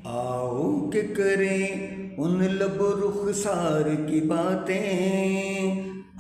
आओ के करें उन लब रुखसार की बातें,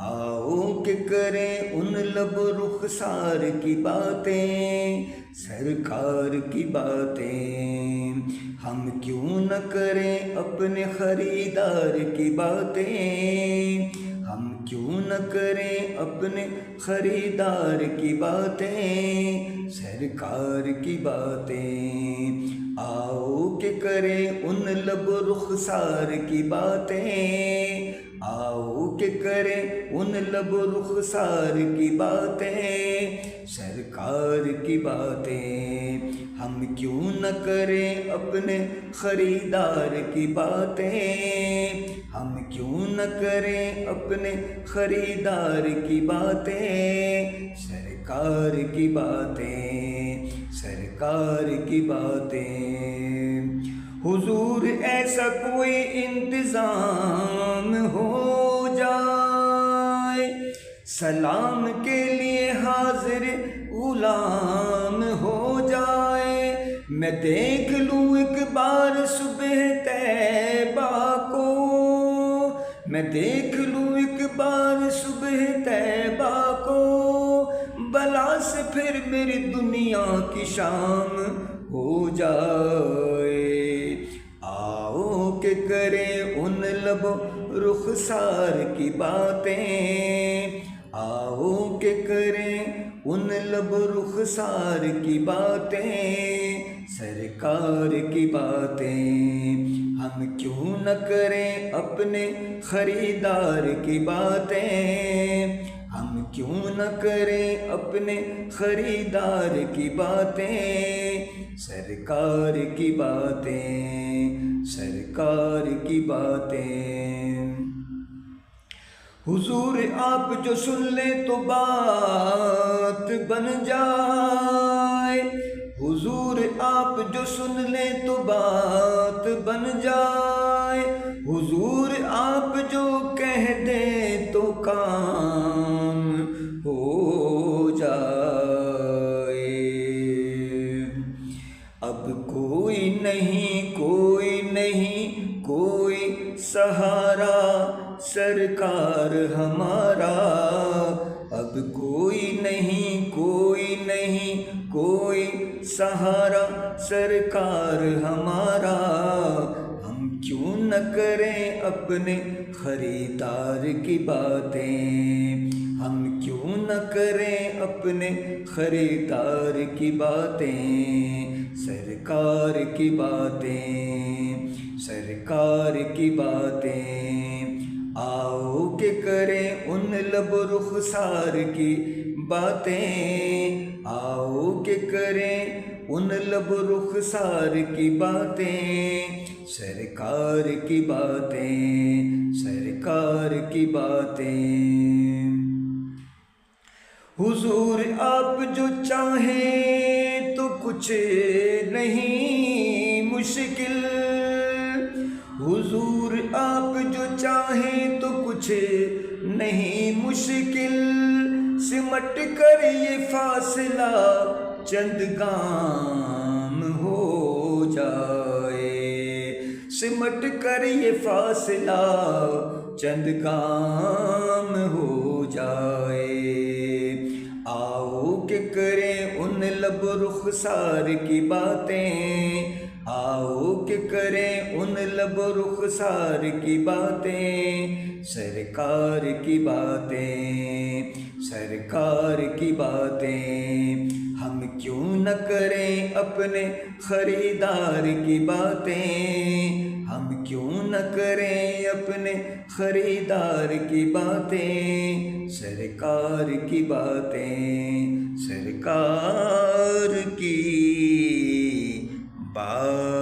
आओ के करें उन लब रुखसार की बातें, सरकार की बातें। हम क्यों न करें अपने खरीदार की बातें, हम क्यों न करें अपने खरीदार की बातें, सरकार की बातें। आओ के करें उन लब रुखसार की बातें, आओ के करें उन लब रुखसार की बातें, सरकार की बातें। हम क्यों न करें अपने खरीदार की बातें, हम क्यों न करें अपने खरीदार की बातें, सरकार की बातें, सरकार की बातें। हुजूर ऐसा कोई इंतज़ाम हो जाए, सलाम के लिए हाजिर गुलाम हो जाए। मैं देख लूँ एक बार सुबह तैबा को, मैं देख लूँ एक बार सुबह तैबा को, बला से फिर मेरी दुनिया की शाम हो जाए। आओ के करें उन लब रुखसार की बातें, आओ के करें उन लब रुखसार की बातें, सरकार की बातें। हम क्यों न करें अपने खरीदार की बातें, हम क्यों न करें अपने खरीदार की बातें, सरकार की बातें, सरकार की बातें। हुजूर आप जो सुन ले तो बात बन जाए, हुजूर आप जो सुन ले तो बात बन जाए, हुजूर आप जो कह दे तो काम हो जाए। अब कोई नहीं, कोई नहीं, कोई सहारा सरकार हमारा, अब कोई नहीं, कोई नहीं, कोई सहारा सरकार हमारा। हम क्यों न करें अपने खरीदार की बातें, हम क्यों न करें अपने खरीदार की बातें, सरकार की बातें, सरकार की बातें। आओ के करें उन लब रुखसार की बातें, आओ के करें उन लब रुखसार की बातें, सरकार की बातें, सरकार की बातें। हुजूर आप जो चाहें तो कुछ नहीं मुश्किल, हुजूर आप जो चाहें तो कुछ नहीं मुश्किल, सिमट कर ये फासला चंद गाम हो जाए, सिमट कर ये फासला चंद गाम हो जाए। आओ के करें उन लब रुखसार की बातें, आओ के करें उन लब रुखसार की बातें, सरकार की बातें, सरकार की बातें। हम क्यों न करें अपने खरीदार की बातें, हम क्यों न करें अपने खरीदार की बातें, सरकार की बातें, सरकार की बात।